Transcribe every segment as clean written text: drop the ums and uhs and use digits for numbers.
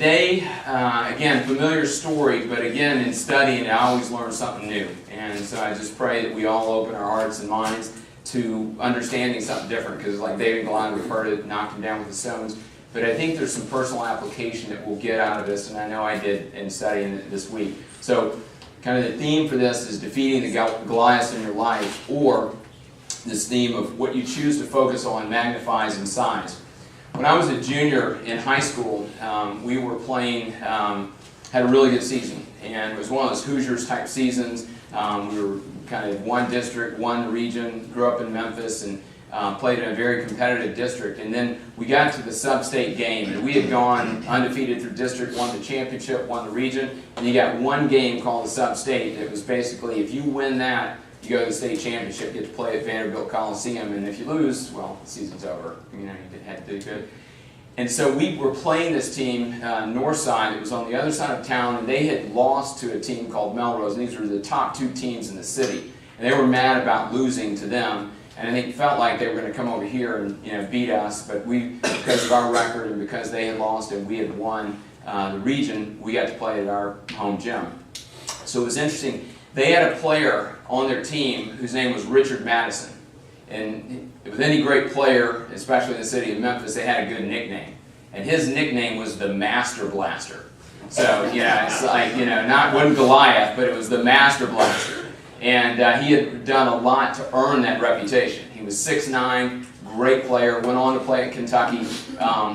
today, again, familiar story, but again, in studying, I always learn something new. And so I just pray that we all open our hearts and minds to understanding something different, because like David and Goliath, we've heard it, knocked him down with the stones. But I think there's some personal application that we'll get out of this, and I know I did in studying it this week. So kind of the theme for this is defeating the Goliaths in your life, or this theme of what you choose to focus on magnifies in size. When I was a junior in high school, we were playing, had a really good season, and it was one of those Hoosiers type seasons. We were kind of one district, one region, grew up in Memphis, and played in a very competitive district. And then we got to the sub-state game, and we had gone undefeated through district, won the championship, won the region, and you got one game called the sub-state that was basically, if you win that, you go to the state championship, get to play at Vanderbilt Coliseum, and if you lose, well, the season's over. You know, you had to do good. And so we were playing this team, Northside, it was on the other side of town, and they had lost to a team called Melrose, and these were the top two teams in the city. And they were mad about losing to them, and I think it felt like they were going to come over here and beat us, but we, because of our record and because they had lost and we had won the region, we got to play at our home gym. So it was interesting. They had a player on their team whose name was Richard Madison. And with any great player, especially in the city of Memphis, they had a good nickname. And his nickname was the Master Blaster. So, yeah, it's like, wasn't Goliath, but it was the Master Blaster. And he had done a lot to earn that reputation. He was 6'9", great player, went on to play at Kentucky,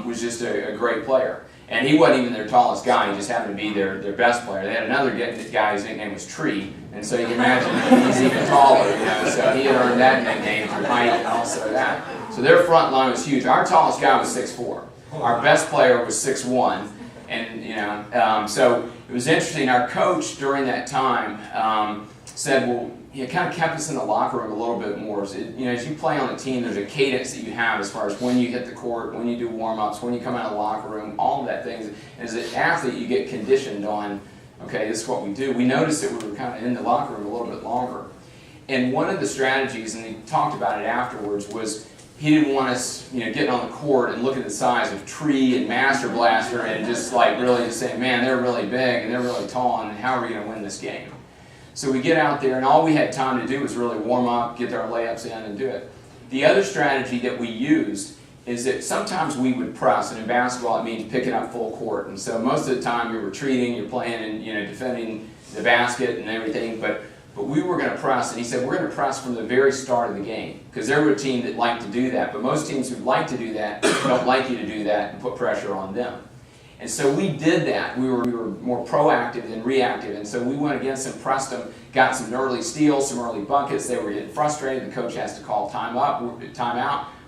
was just a great player. And he wasn't even their tallest guy, he just happened to be their best player. They had another guy whose nickname was Tree, and so you can imagine he's even taller, so he had earned that nickname through height and also that. So their front line was huge. Our tallest guy was 6'4". Our best player was 6'1", and so it was interesting. Our coach during that time said, well, it kind of kept us in the locker room a little bit more. So as you play on a team, there's a cadence that you have as far as when you hit the court, when you do warm-ups, when you come out of the locker room, all of that things. As an athlete, you get conditioned on, okay, this is what we do. We noticed that we were kind of in the locker room a little bit longer. And one of the strategies, and he talked about it afterwards, was he didn't want us, getting on the court and looking at the size of Tree and Master Blaster and just like really saying, man, they're really big and they're really tall, and how are we going to win this game? So we get out there, and all we had time to do was really warm up, get our layups in, and do it. The other strategy that we used is that sometimes we would press, and in basketball it means picking up full court. And so most of the time you're retreating, you're playing and defending the basket and everything, but we were going to press, and he said we're going to press from the very start of the game, because they were a team that liked to do that, but most teams who like to do that don't like you to do that and put pressure on them. And so we did that. We were more proactive than reactive, and so we went against them, pressed them, got some early steals, some early buckets. They were getting frustrated. The coach has to call timeout.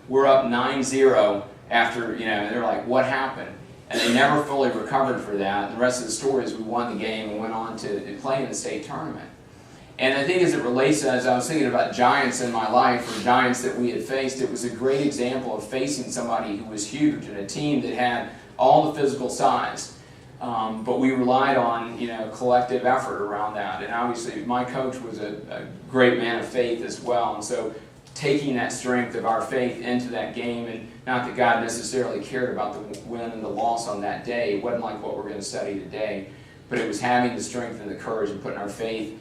We're up 9-0 after, they're like, what happened? And they never fully recovered for that. The rest of the story is we won the game and went on to play in the state tournament. And I think as it relates to, as I was thinking about giants in my life, or giants that we had faced, it was a great example of facing somebody who was huge and a team that had all the physical size, but we relied on collective effort around that. And obviously my coach was a great man of faith as well, and so taking that strength of our faith into that game, and not that God necessarily cared about the win and the loss on that day, it wasn't like what we're going to study today, but it was having the strength and the courage and putting our faith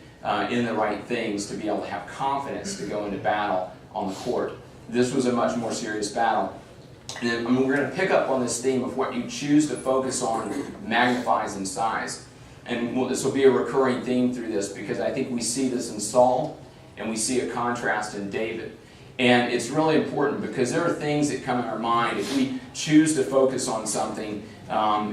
in the right things to be able to have confidence to go into battle on the court. This was a much more serious battle. And we're going to pick up on this theme of what you choose to focus on magnifies in size. And this will be a recurring theme through this, because I think we see this in Saul and we see a contrast in David. And it's really important because there are things that come in our mind. If we choose to focus on something,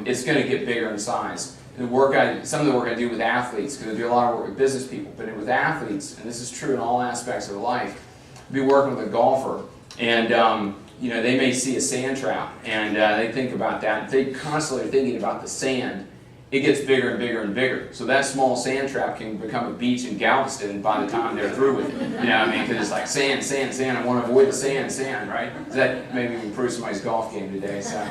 it's going to get bigger in size. Some of the work I do with athletes, because I do a lot of work with business people, but with athletes, and this is true in all aspects of life, I'll be working with a golfer, and they may see a sand trap, and they think about that. If they constantly are thinking about the sand, it gets bigger and bigger and bigger. So that small sand trap can become a beach in Galveston by the time they're through with it. Because it's like sand, sand, sand. I want to avoid the sand, sand, right? That maybe improve somebody's golf game today. So.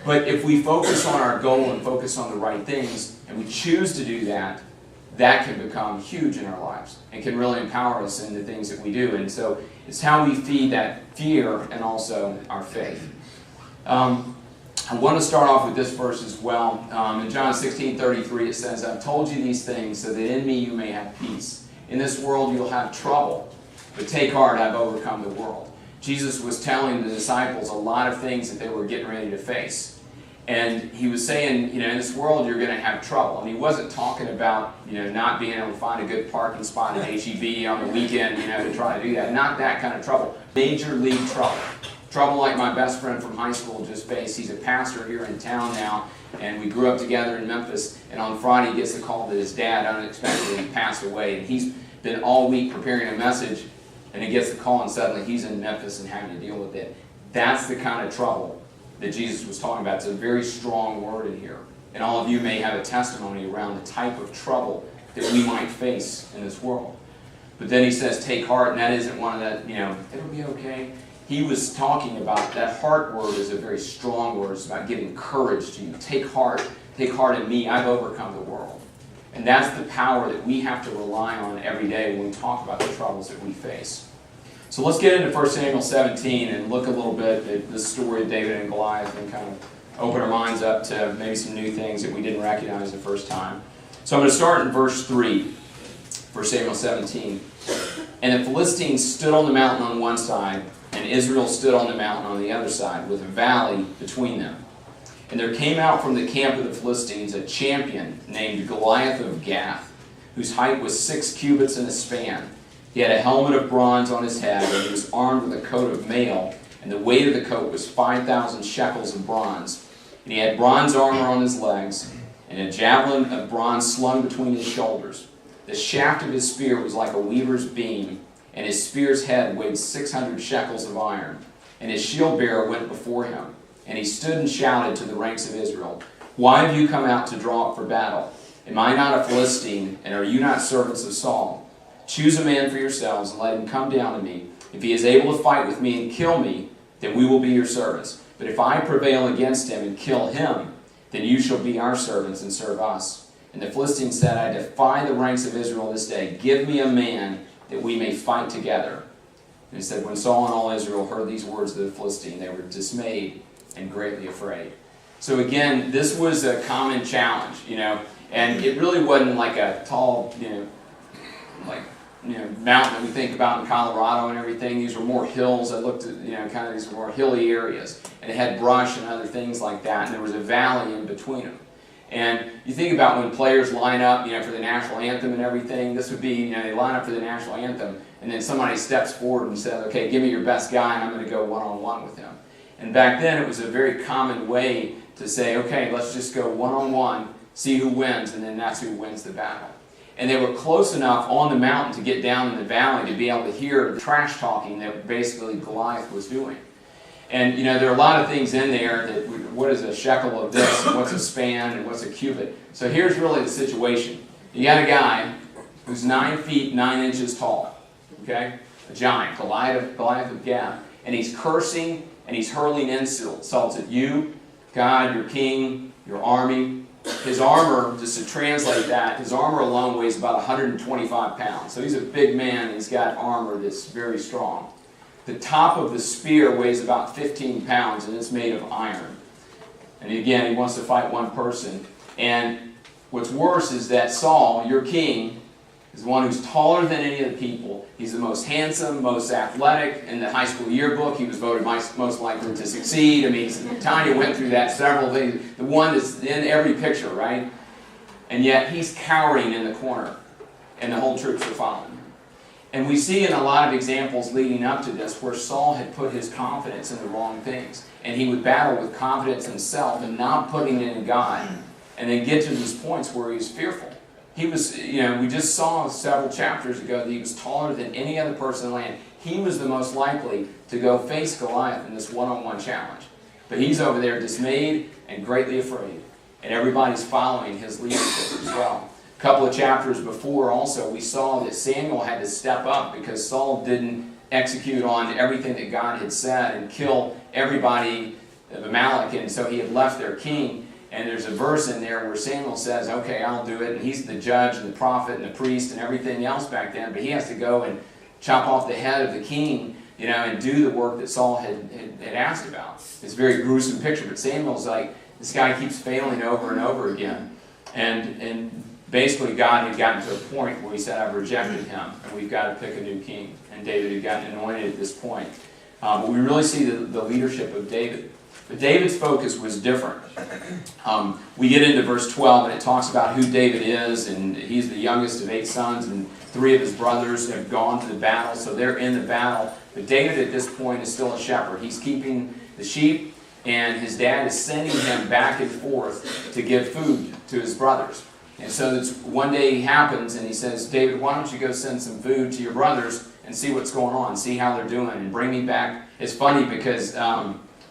But if we focus on our goal and focus on the right things, and we choose to do that, that can become huge in our lives and can really empower us in the things that we do. And so it's how we feed that fear and also our faith. I want to start off with this verse as well. In John 16:33 it says, I've told you these things so that in me you may have peace. In this world you'll have trouble, but take heart, I've overcome the world. Jesus was telling the disciples a lot of things that they were getting ready to face. And he was saying, in this world you're going to have trouble. And he wasn't talking about, not being able to find a good parking spot at HEB on the weekend, to try to do that. Not that kind of trouble. Major league trouble. Trouble like my best friend from high school just faced. He's a pastor here in town now, and we grew up together in Memphis. And on Friday he gets the call that his dad unexpectedly passed away. And he's been all week preparing a message, and he gets the call, and suddenly he's in Memphis and having to deal with it. That's the kind of trouble that Jesus was talking about. It's a very strong word in here. And all of you may have a testimony around the type of trouble that we might face in this world. But then he says, take heart, and that isn't one of that, it'll be okay. He was talking about, that heart word is a very strong word. It's about giving courage to you. Take heart in me, I've overcome the world. And that's the power that we have to rely on every day when we talk about the troubles that we face. So let's get into 1 Samuel 17 and look a little bit at the story of David and Goliath and kind of open our minds up to maybe some new things that we didn't recognize the first time. So I'm going to start in verse 3, 1 Samuel 17. And the Philistines stood on the mountain on one side, and Israel stood on the mountain on the other side, with a valley between them. And there came out from the camp of the Philistines a champion named Goliath of Gath, whose height was 6 cubits and a span. He had a helmet of bronze on his head, and he was armed with a coat of mail, and the weight of the coat was 5,000 shekels of bronze. And he had bronze armor on his legs, and a javelin of bronze slung between his shoulders. The shaft of his spear was like a weaver's beam, and his spear's head weighed 600 shekels of iron. And his shield-bearer went before him, and he stood and shouted to the ranks of Israel, Why have you come out to draw up for battle? Am I not a Philistine, and are you not servants of Saul? Choose a man for yourselves, and let him come down to me. If he is able to fight with me and kill me, then we will be your servants. But if I prevail against him and kill him, then you shall be our servants and serve us. And the Philistines said, I defy the ranks of Israel this day. Give me a man that we may fight together. And he said, when Saul and all Israel heard these words of the Philistine, they were dismayed and greatly afraid. So again, this was a common challenge, and it really wasn't like a tall, mountain that we think about in Colorado and everything. These were more hills. I looked at, kind of these were more hilly areas. And it had brush and other things like that. And there was a valley in between them. And you think about when players line up, for the national anthem and everything, this would be, they line up for the national anthem, and then somebody steps forward and says, okay, give me your best guy, and I'm going to go one-on-one with him. And back then, it was a very common way to say, okay, let's just go one-on-one, see who wins, and then that's who wins the battle. And they were close enough on the mountain to get down in the valley to be able to hear the trash talking that basically Goliath was doing. And there are a lot of things in there that, what is a shekel of this, and what's a span, and what's a cubit. So here's really the situation. You got a guy who's 9 feet 9 inches tall, okay? A giant, Goliath of Gath. And he's cursing and he's hurling insults at you, God, your king, your army. His armor, just to translate that, his armor alone weighs about 125 pounds. So he's a big man, and he's got armor that's very strong. The top of the spear weighs about 15 pounds, and it's made of iron. And again, he wants to fight one person. And what's worse is that Saul, your king, is the one who's taller than any of the people. He's the most handsome, most athletic. In the high school yearbook, he was voted most likely to succeed. I mean, Tanya went through that several things. The one that's in every picture, right? And yet, he's cowering in the corner, and the whole troops are following him. And we see in a lot of examples leading up to this where Saul had put his confidence in the wrong things. And he would battle with confidence in himself and not putting it in God. And then get to these points where he was fearful. He was, we just saw several chapters ago that he was taller than any other person in the land. He was the most likely to go face Goliath in this one-on-one challenge. But he's over there dismayed and greatly afraid. And everybody's following his leadership as well. A couple of chapters before also, we saw that Samuel had to step up because Saul didn't execute on everything that God had said and kill everybody of Amalek, and so he had left their king. And there's a verse in there where Samuel says, okay, I'll do it, and he's the judge and the prophet and the priest and everything else back then, but he has to go and chop off the head of the king and do the work that Saul had asked about. It's a very gruesome picture, but Samuel's like, this guy keeps failing over and over again. And basically God had gotten to a point where he said, I've rejected him, and we've got to pick a new king. And David had gotten anointed at this point. But we really see the leadership of David. But David's focus was different. We get into verse 12, and it talks about who David is, and he's the youngest of 8 sons, and 3 of his brothers have gone to the battle, so they're in the battle. But David at this point is still a shepherd. He's keeping the sheep, and his dad is sending him back and forth to give food to his brothers. And so one day he happens, and he says, David, why don't you go send some food to your brothers and see what's going on, see how they're doing, and bring me back. It's funny because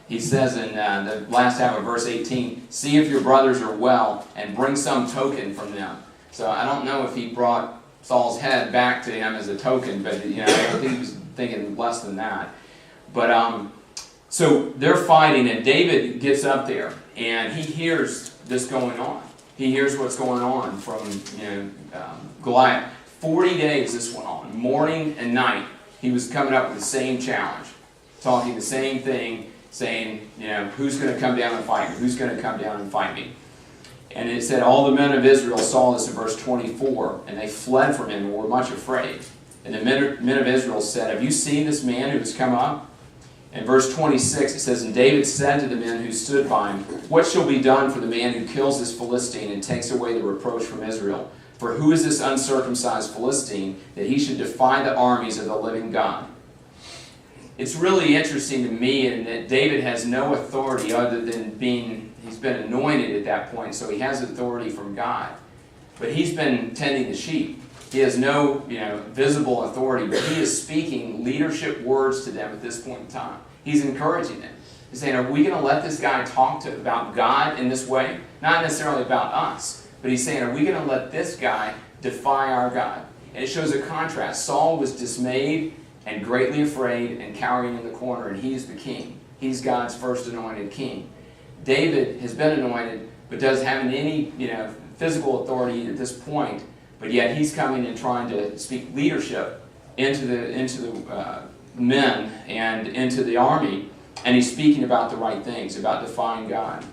he says in the last half of verse 18, see if your brothers are well, and bring some token from them. So I don't know if he brought Saul's head back to him as a token, but I think he was thinking less than that. But so they're fighting, and David gets up there, and he hears this going on. He hears what's going on from Goliath. 40 days this went on, morning and night. He was coming up with the same challenge, talking the same thing, saying, who's going to come down and fight me? Who's going to come down and fight me? And it said, all the men of Israel saw this in verse 24, and they fled from him and were much afraid. And the men of Israel said, have you seen this man who has come up? In verse 26 it says, and David said to the men who stood by him, what shall be done for the man who kills this Philistine and takes away the reproach from Israel? For who is this uncircumcised Philistine that he should defy the armies of the living God? It's really interesting to me in that David has no authority other than he's been anointed at that point, so he has authority from God. But he's been tending the sheep. He has no visible authority, but he is speaking leadership words to them at this point in time. He's encouraging them. He's saying, are we going to let this guy talk about God in this way? Not necessarily about us, but he's saying, are we going to let this guy defy our God? And it shows a contrast. Saul was dismayed and greatly afraid and cowering in the corner, and he's the king. He's God's first anointed king. David has been anointed, but doesn't have any physical authority at this point, but yet he's coming and trying to speak leadership into the men and into the army, and he's speaking about the right things, about defying God.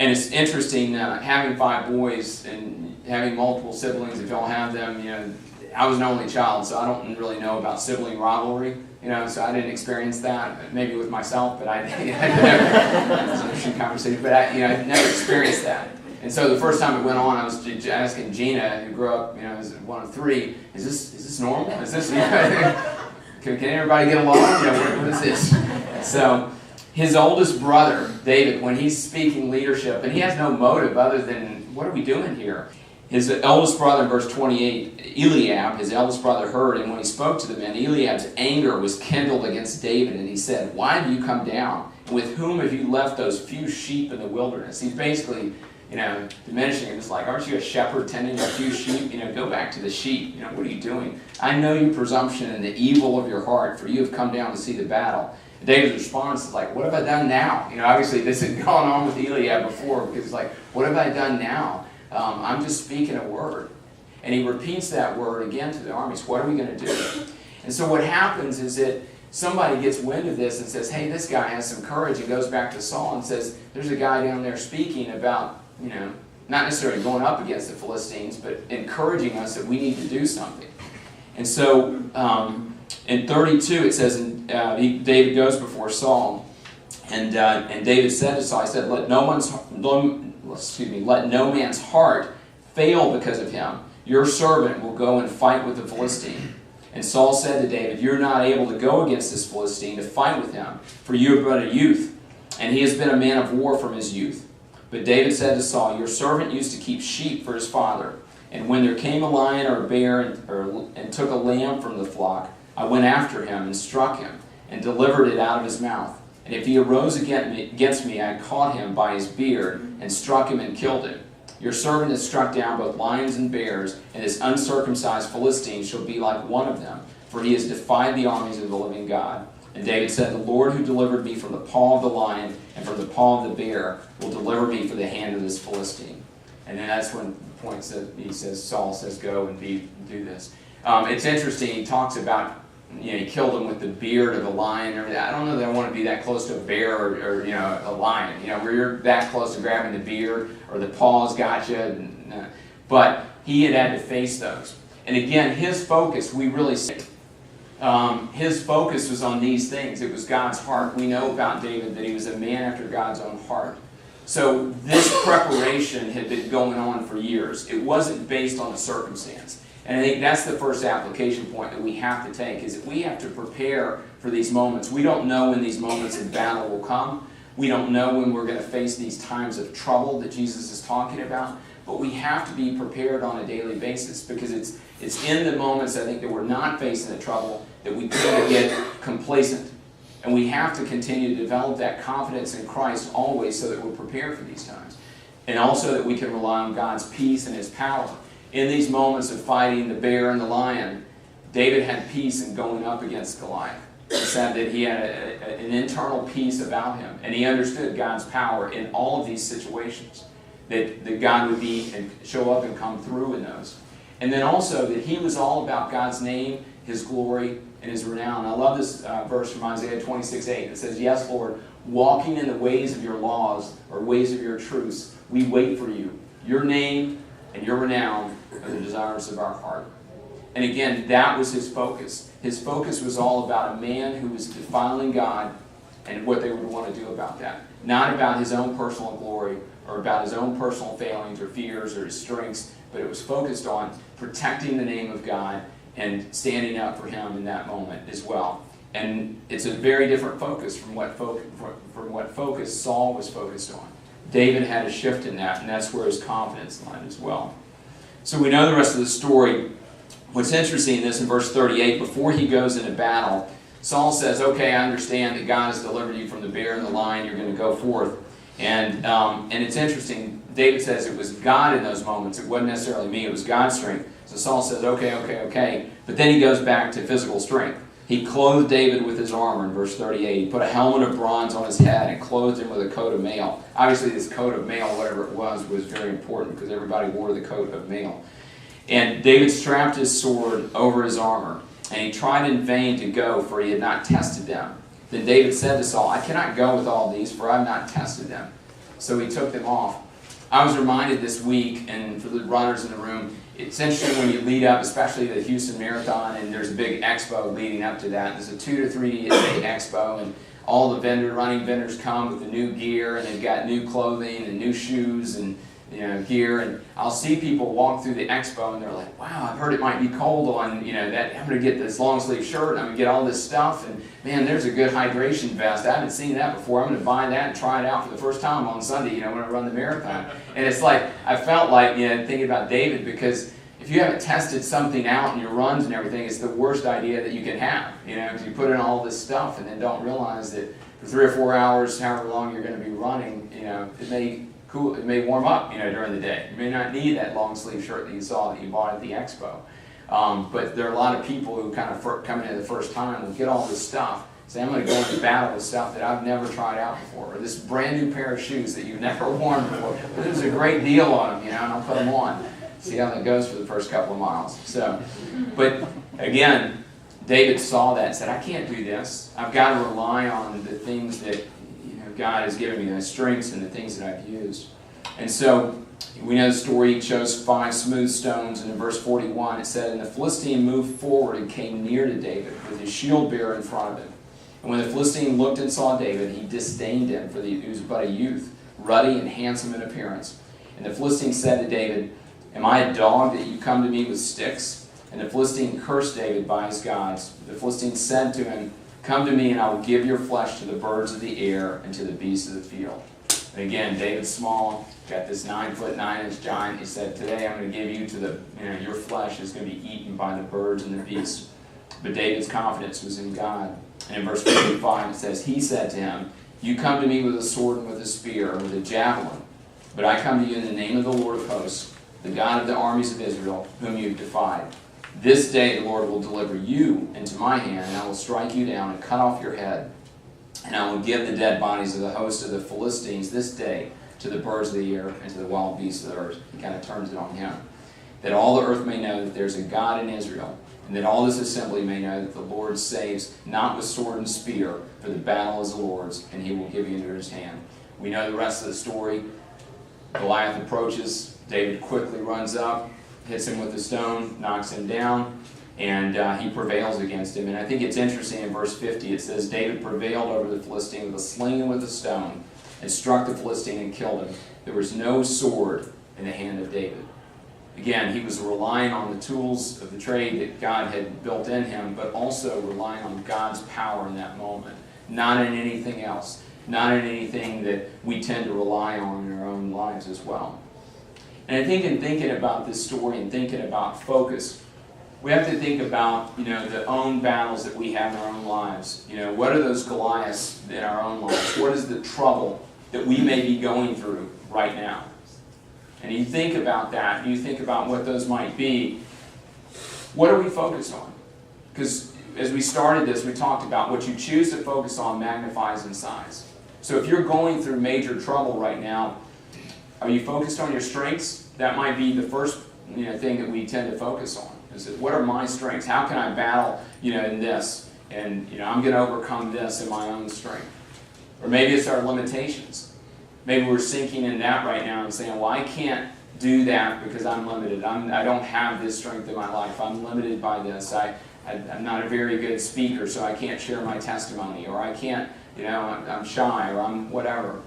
And it's interesting, having 5 boys and having multiple siblings, if y'all have them, I was an only child, so I don't really know about sibling rivalry, so I didn't experience that, maybe with myself, but I that's an interesting conversation, but I never experienced that. And so the first time it went on, I was asking Gina, who grew up, as one of 3, is this normal? Is this, can everybody get along? What is this? So his oldest brother, David, when he's speaking leadership, and he has no motive other than, what are we doing here? His eldest brother, in verse 28, Eliab, his eldest brother, heard, and when he spoke to the men, Eliab's anger was kindled against David, and he said, why do you come down? And with whom have you left those few sheep in the wilderness? He's basically, diminishing it. It's like, aren't you a shepherd tending a few sheep? Go back to the sheep. What are you doing? I know your presumption and the evil of your heart, for you have come down to see the battle. And David's response is like, what have I done now? Obviously this had gone on with Eliab before, because it's like, what have I done now? I'm just speaking a word. And he repeats that word again to the armies. What are we going to do? And so what happens is that somebody gets wind of this and says, hey, this guy has some courage, and goes back to Saul and says, there's a guy down there speaking about, not necessarily going up against the Philistines, but encouraging us that we need to do something. And so in 32 it says, David goes before Saul, and David said to Saul, he said, let no man's heart fail because of him. Your servant will go and fight with the Philistine. And Saul said to David, you're not able to go against this Philistine to fight with him, for you are but a youth, and he has been a man of war from his youth. But David said to Saul, your servant used to keep sheep for his father, and when there came a lion or a bear and took a lamb from the flock, I went after him and struck him, and delivered it out of his mouth. And if he arose against me, I caught him by his beard, and struck him and killed him. Your servant has struck down both lions and bears, and this uncircumcised Philistine shall be like one of them, for he has defied the armies of the living God. And David said, the Lord who delivered me from the paw of the lion and from the paw of the bear will deliver me from the hand of this Philistine. And then that's when the point that he says, Saul says, go and do this. It's interesting, he talks about he killed him with the beard of a lion. Or I don't know that I want to be that close to a bear or a lion. Where you're that close to grabbing the beard or the paws got you. But he had to face those. And again, his focus, we really see. His focus was on these things. It was God's heart. We know about David that he was a man after God's own heart. So this preparation had been going on for years. It wasn't based on a circumstance. And I think that's the first application point that we have to take, is that we have to prepare for these moments. We don't know when these moments of battle will come. We don't know when we're going to face these times of trouble that Jesus is talking about. But we have to be prepared on a daily basis, because it's in the moments, I think, that we're not facing the trouble that we tend to get complacent. And we have to continue to develop that confidence in Christ always, so that we're prepared for these times. And also that we can rely on God's peace and His power. In these moments of fighting the bear and the lion, David had peace in going up against Goliath. He said that he had an internal peace about him, and he understood God's power in all of these situations. That God would be and show up and come through in those. And then also that he was all about God's name, His glory, and His renown. I love this verse from Isaiah 26:8. It says, "Yes, Lord, walking in the ways of your laws, or ways of your truths, we wait for you. Your name and your renown are the desires of our heart." And again, that was his focus. His focus was all about a man who was defiling God and what they would want to do about that. Not about his own personal glory or about his own personal failings or fears or his strengths, but it was focused on protecting the name of God and standing up for Him in that moment as well. And it's a very different focus from what focus Saul was focused on. David had a shift in that, and that's where his confidence lied as well. So we know the rest of the story. What's interesting in this, in verse 38, before he goes into battle, Saul says, "Okay, I understand that God has delivered you from the bear and the lion. You're going to go forth." And it's interesting. David says it was God in those moments. It wasn't necessarily me. It was God's strength. So Saul says, okay. But then he goes back to physical strength. He clothed David with his armor in verse 38. He put a helmet of bronze on his head and clothed him with a coat of mail. Obviously, this coat of mail, whatever it was very important, because everybody wore the coat of mail. And David strapped his sword over his armor, and he tried in vain to go, for he had not tested them. Then David said to Saul, "I cannot go with all these, for I have not tested them." So he took them off. I was reminded this week, and for the runners in the room, it's interesting when you lead up, especially the Houston Marathon, and there's a big expo leading up to that. There's a 2 to 3 day expo, and all the running vendors come with the new gear, and they've got new clothing and new shoes and gear. And I'll see people walk through the expo, and they're like, "Wow, I've heard it might be cold on that. I'm going to get this long sleeve shirt. I'm going to get all this stuff, and man, there's a good hydration vest. I haven't seen that before. I'm going to buy that and try it out for the first time on Sunday. When I run the marathon." And it's like I felt like thinking about David, because if you haven't tested something out in your runs and everything, it's the worst idea that you can have. Because you put in all this stuff and then don't realize that for 3 or 4 hours, however long you're going to be running, it may warm up, during the day. You may not need that long sleeve shirt that you bought at the expo. But there are a lot of people who kind of come in the first time and get all this stuff. Say, "I'm going to go into battle with stuff that I've never tried out before," or this brand new pair of shoes that you've never worn before. But there's a great deal on them, and I'll put them on. See how that goes for the first couple of miles. But again, David saw that and said, "I can't do this. I've got to rely on the things that God has given me, the strengths and the things that I've used." And so we know the story. He chose 5 smooth stones, and in verse 41 it said, "And the Philistine moved forward and came near to David with his shield bearer in front of him. And when the Philistine looked and saw David, he disdained him, for he was but a youth, ruddy and handsome in appearance. And the Philistine said to David, 'Am I a dog that you come to me with sticks?' And the Philistine cursed David by his gods. The Philistine said to him, 'Come to me, and I will give your flesh to the birds of the air and to the beasts of the field.'" And again, David's small, got this 9-foot 9-inch giant. He said, "Today I'm going to give you to your flesh is going to be eaten by the birds and the beasts." But David's confidence was in God. And in verse 45 it says, "He said to him, 'You come to me with a sword and with a spear and with a javelin, but I come to you in the name of the Lord of hosts, the God of the armies of Israel, whom you have defied. This day the Lord will deliver you into my hand, and I will strike you down and cut off your head. And I will give the dead bodies of the host of the Philistines this day to the birds of the air and to the wild beasts of the earth." He kind of turns it on him. "That all the earth may know that there's a God in Israel, and that all this assembly may know that the Lord saves not with sword and spear, for the battle is the Lord's, and he will give you into his hand. We know the rest of the story. Goliath approaches. David quickly runs up, hits him with a stone, knocks him down, and he prevails against him. And I think it's interesting in verse 50, it says, David prevailed over the Philistine with a sling and with a stone, and struck the Philistine and killed him. There was no sword in the hand of David. Again, he was relying on the tools of the trade that God had built in him, but also relying on God's power in that moment, not in anything else, not in anything that we tend to rely on in our own lives as well. And I think in thinking about this story and thinking about focus, we have to think about, the own battles that we have in our own lives. What are those Goliaths in our own lives? What is the trouble that we may be going through right now? And you think about that, you think about what those might be. What are we focused on? Because as we started this, we talked about what you choose to focus on magnifies in size. So if you're going through major trouble right now, are you focused on your strengths? That might be the first thing that we tend to focus on. Is that, what are my strengths? How can I battle in this? And I'm going to overcome this in my own strength. Or maybe it's our limitations. Maybe we're sinking in that right now and saying, well, I can't do that because I'm limited. I don't have this strength in my life. I'm limited by this. I'm not a very good speaker, so I can't share my testimony. Or I can't, I'm shy, or I'm whatever.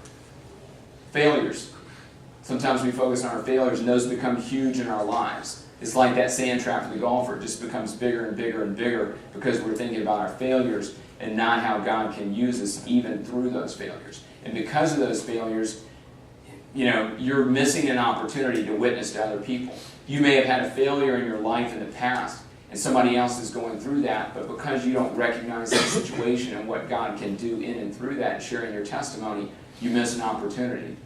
Failures. Sometimes we focus on our failures, and those become huge in our lives. It's like that sand trap for the golfer. It just becomes bigger and bigger and bigger because we're thinking about our failures and not how God can use us even through those failures. And because of those failures, you're missing an opportunity to witness to other people. You may have had a failure in your life in the past, and somebody else is going through that, but because you don't recognize that situation and what God can do in and through that and sharing your testimony, you miss an opportunity.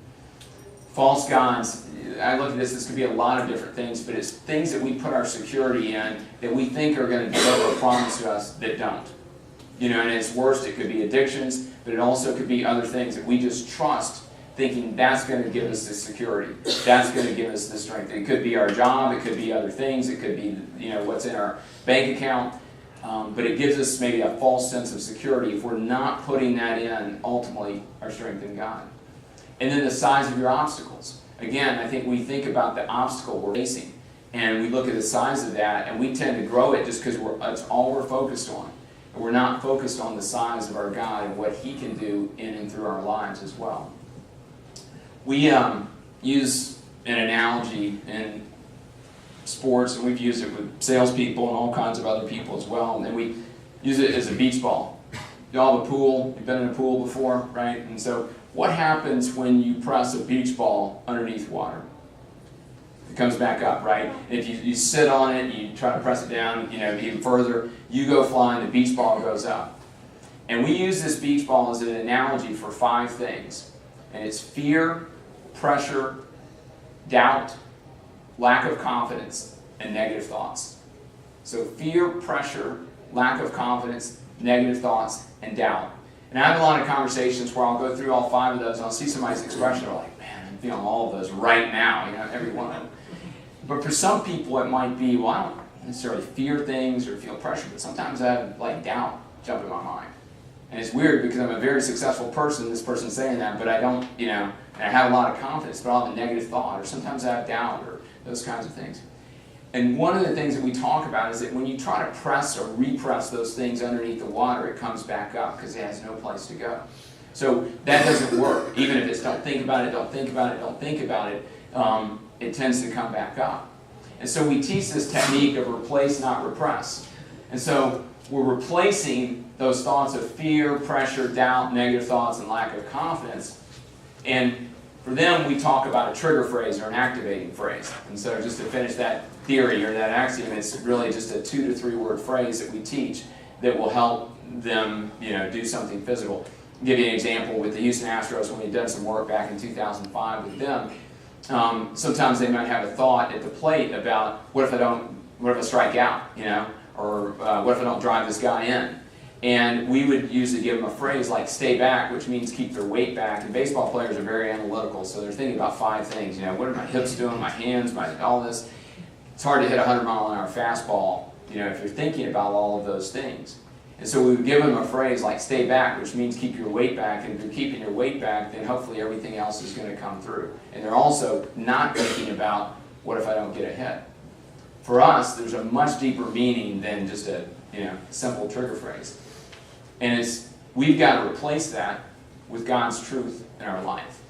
False gods, I look at this could be a lot of different things, but it's things that we put our security in that we think are going to deliver a promise to us that don't. And at its worst, it could be addictions, but it also could be other things that we just trust, thinking that's going to give us the security, that's going to give us the strength. It could be our job, it could be other things, it could be what's in our bank account, but it gives us maybe a false sense of security if we're not putting that in, ultimately, our strength in God. And then the size of your obstacles. Again, I think we think about the obstacle we're facing, and we look at the size of that, and we tend to grow it just because it's all we're focused on. And we're not focused on the size of our God and what He can do in and through our lives as well. We use an analogy in sports, and we've used it with salespeople and all kinds of other people as well, and we use it as a beach ball. You all have a pool, you've been in a pool before, right? And so what happens when you press a beach ball underneath water? It comes back up, right? And if you sit on it, you try to press it down, even further, you go flying, the beach ball goes up. And we use this beach ball as an analogy for 5 things. And it's fear, pressure, doubt, lack of confidence, and negative thoughts. So fear, pressure, lack of confidence, negative thoughts, and doubt. And I have a lot of conversations where I'll go through all 5 of those, and I'll see somebody's expression, they're like, man, I'm feeling all of those right now, every one of them. But for some people it might be, well, I don't necessarily fear things or feel pressure, but sometimes I have doubt jump in my mind. And it's weird because I'm a very successful person, this person's saying that, but I don't, and I have a lot of confidence, but I'll have a negative thought, or sometimes I have doubt, or those kinds of things. And one of the things that we talk about is that when you try to press or repress those things underneath the water, it comes back up because it has no place to go. So that doesn't work. Even if it's don't think about it, don't think about it, don't think about it, it tends to come back up. And so we teach this technique of replace, not repress. And so we're replacing those thoughts of fear, pressure, doubt, negative thoughts, and lack of confidence. And for them, we talk about a trigger phrase or an activating phrase. And so just to finish that theory or that axiom, it's really just a 2 to 3 word phrase that we teach that will help them, do something physical. I'll give you an example with the Houston Astros when we did some work back in 2005 with them. Sometimes they might have a thought at the plate about what if I strike out, or what if I don't drive this guy in? And we would usually give them a phrase like stay back, which means keep their weight back. And baseball players are very analytical, so they're thinking about 5 things. What are my hips doing, my hands, all this. It's hard to hit a 100-mile-an-hour fastball if you're thinking about all of those things. And so we would give them a phrase like stay back, which means keep your weight back. And if you're keeping your weight back, then hopefully everything else is going to come through. And they're also not thinking about, what if I don't get ahead? For us, there's a much deeper meaning than just a simple trigger phrase. And we've got to replace that with God's truth in our life.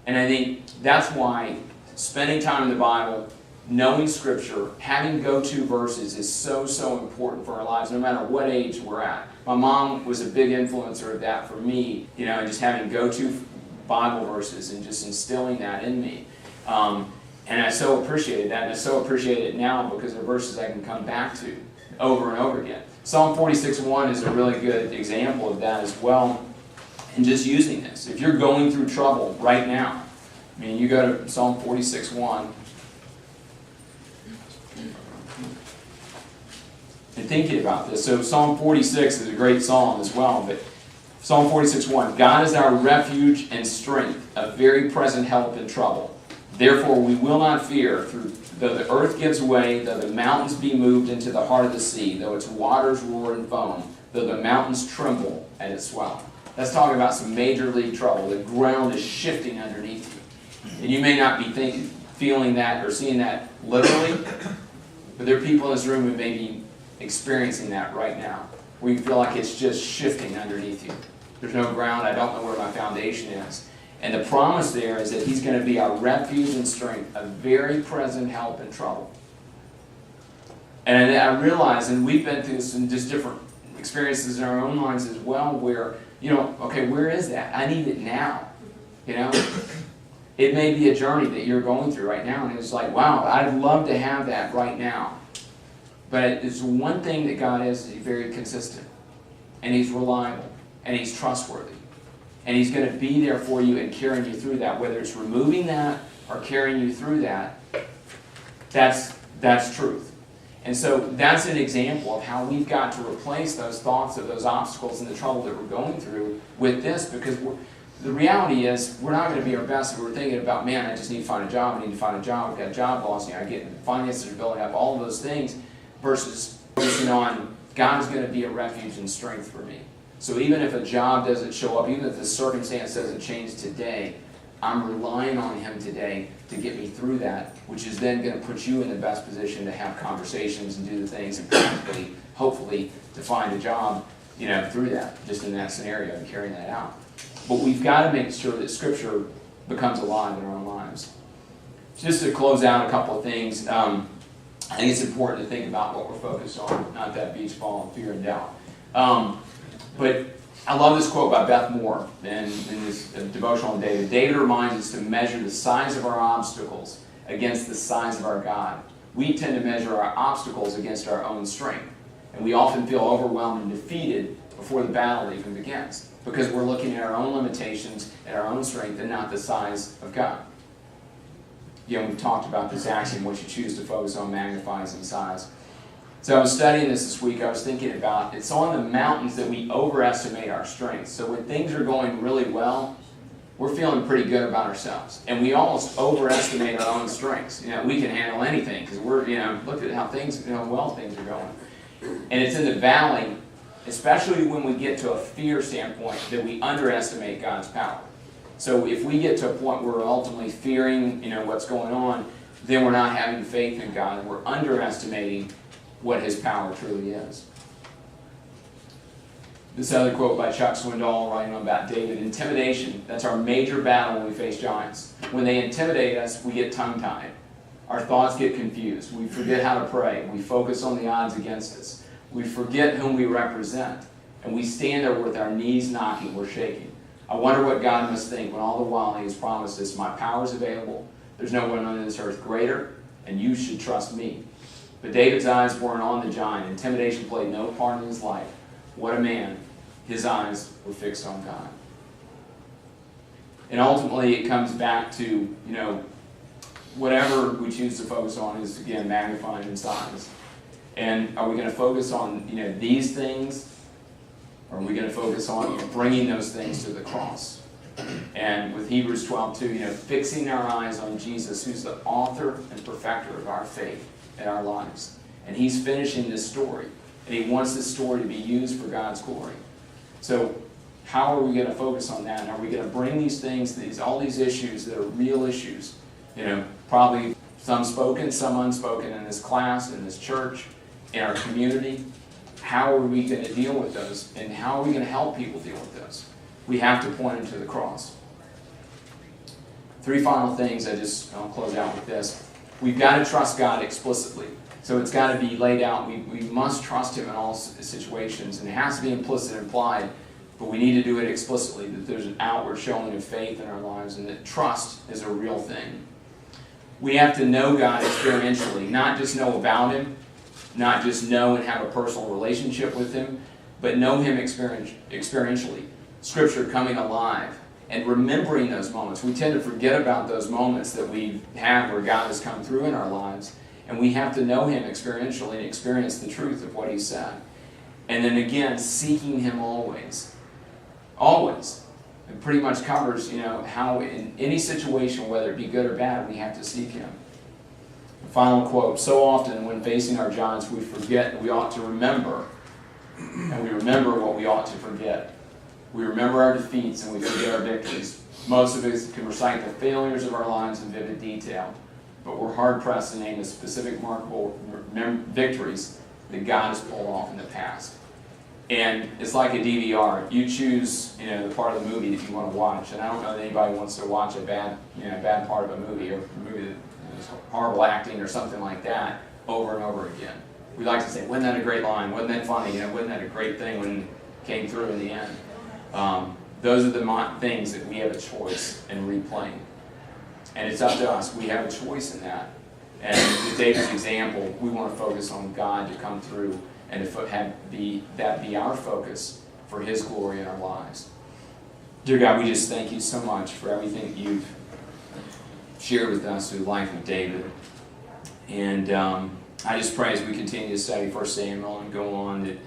And I think that's why spending time in the Bible, knowing Scripture, having go-to verses is so, so important for our lives, no matter what age we're at. My mom was a big influencer of that for me, and just having go-to Bible verses and just instilling that in me. And I so appreciated that, and I so appreciate it now because they're verses I can come back to over and over again. Psalm 46:1 is a really good example of that as well, and just using this. If you're going through trouble right now, you go to Psalm 46:1, and thinking about this. So Psalm 46 is a great psalm as well, but Psalm 46:1, God is our refuge and strength, a very present help in trouble. Therefore we will not fear, though the earth gives way, though the mountains be moved into the heart of the sea, though its waters roar and foam, though the mountains tremble at its swelling. That's talking about some major league trouble. The ground is shifting underneath you. And you may not be feeling that or seeing that literally, but there are people in this room who may be experiencing that right now, where you feel like it's just shifting underneath you. There's no ground. I don't know where my foundation is. And the promise there is that He's going to be our refuge and strength, a very present help in trouble. And I realize, and we've been through some just different experiences in our own lives as well, where, okay, where is that? I need it now. It may be a journey that you're going through right now, and it's like, wow, I'd love to have that right now. But it's one thing that God is He's very consistent, and He's reliable, and He's trustworthy. And He's going to be there for you and carrying you through that. Whether it's removing that or carrying you through that, that's truth. And so that's an example of how we've got to replace those thoughts of those obstacles and the trouble that we're going through with this, because the reality is we're not going to be our best if we're thinking about, man, I just need to find a job, I need to find a job, I've got a job loss, I get finances are building up, all of those things, versus focusing on God is going to be a refuge and strength for me. So even if a job doesn't show up, even if the circumstance doesn't change today, I'm relying on Him today to get me through that, which is then going to put you in the best position to have conversations and do the things and practically, hopefully, to find a job, through that, just in that scenario and carrying that out. But we've got to make sure that Scripture becomes alive in our own lives. Just to close out a couple of things, I think it's important to think about what we're focused on, not that beach ball and fear and doubt. But I love this quote by Beth Moore in this devotional on David. David reminds us to measure the size of our obstacles against the size of our God. We tend to measure our obstacles against our own strength. And we often feel overwhelmed and defeated before the battle even begins, because we're looking at our own limitations and our own strength and not the size of God. We've talked about this axiom, what you choose to focus on magnifies in size. So I was studying this week. I was thinking about it's on the mountains that we overestimate our strengths. So when things are going really well, we're feeling pretty good about ourselves. And we almost overestimate our own strengths. We can handle anything because we're, look at how things, well things are going. And it's in the valley, especially when we get to a fear standpoint, that we underestimate God's power. So if we get to a point where we're ultimately fearing, what's going on, then we're not having faith in God, and we're underestimating what His power truly is. This other quote by Chuck Swindoll, writing about David: intimidation, that's our major battle when we face giants. When they intimidate us, we get tongue-tied. Our thoughts get confused. We forget how to pray. We focus on the odds against us. We forget whom we represent. And we stand there with our knees knocking, we're shaking. I wonder what God must think when all the while He has promised us, my power is available. There's no one on this earth greater, and you should trust me. But David's eyes weren't on the giant. Intimidation played no part in his life. What a man. His eyes were fixed on God. And ultimately it comes back to, whatever we choose to focus on is, again, magnifying in size. And are we going to focus on, these things? Or are we going to focus on bringing those things to the cross? And with Hebrews 12:2, fixing our eyes on Jesus, who's the author and perfecter of our faith in our lives. And he's finishing this story. And he wants this story to be used for God's glory. So how are we going to focus on that? And are we going to bring these things, all these issues that are real issues, probably some spoken, some unspoken in this class, in this church, in our community? How are we going to deal with those? And how are we going to help people deal with those? We have to point them to the cross. 3 final things, I'll close out with this. We've got to trust God explicitly. So it's got to be laid out. We must trust Him in all situations. And it has to be implicit and implied, but we need to do it explicitly, that there's an outward showing of faith in our lives and that trust is a real thing. We have to know God experientially, not just know about Him, not just know and have a personal relationship with Him, but know Him experientially. Scripture coming alive and remembering those moments. We tend to forget about those moments that we have where God has come through in our lives, and we have to know Him experientially and experience the truth of what He said. And then again, seeking Him always. Always. It pretty much covers, how in any situation, whether it be good or bad, we have to seek Him. Final quote, so often when facing our giants, we forget that we ought to remember, and we remember what we ought to forget. We remember our defeats and we forget our victories. Most of us can recite the failures of our lives in vivid detail, but we're hard-pressed to name the specific remarkable victories that God has pulled off in the past. And it's like a DVR. You choose, the part of the movie that you want to watch. And I don't know that anybody wants to watch a bad part of a movie, or a movie that has horrible acting or something like that over and over again. We like to say, wasn't that a great line? Wasn't that funny? Wasn't that a great thing when it came through in the end? Those are the things that we have a choice in replaying. And it's up to us. We have a choice in that. And with David's example, we want to focus on God to come through and to that be our focus for His glory in our lives. Dear God, we just thank You so much for everything that You've shared with us through the life of David. And I just pray as we continue to study 1 Samuel and go on that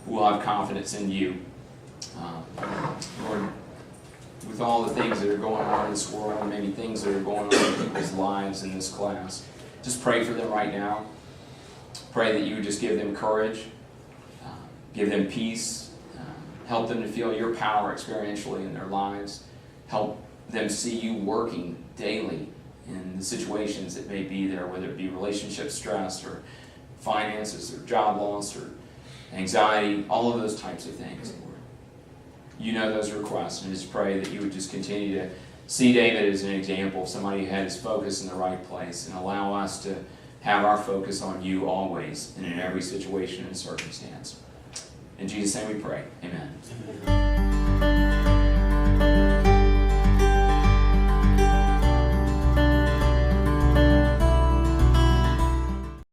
we'll have confidence in You. Lord, with all the things that are going on in this world, and maybe things that are going on in people's lives in this class, just pray for them right now. Pray that You would just give them courage, give them peace, help them to feel Your power experientially in their lives, help them see You working daily in the situations that may be there, whether it be relationship stress or finances or job loss or anxiety, all of those types of things, Lord. You know those requests, and just pray that You would just continue to see David as an example of somebody who had his focus in the right place, and allow us to have our focus on You always and in every situation and circumstance. In Jesus' name we pray. Amen.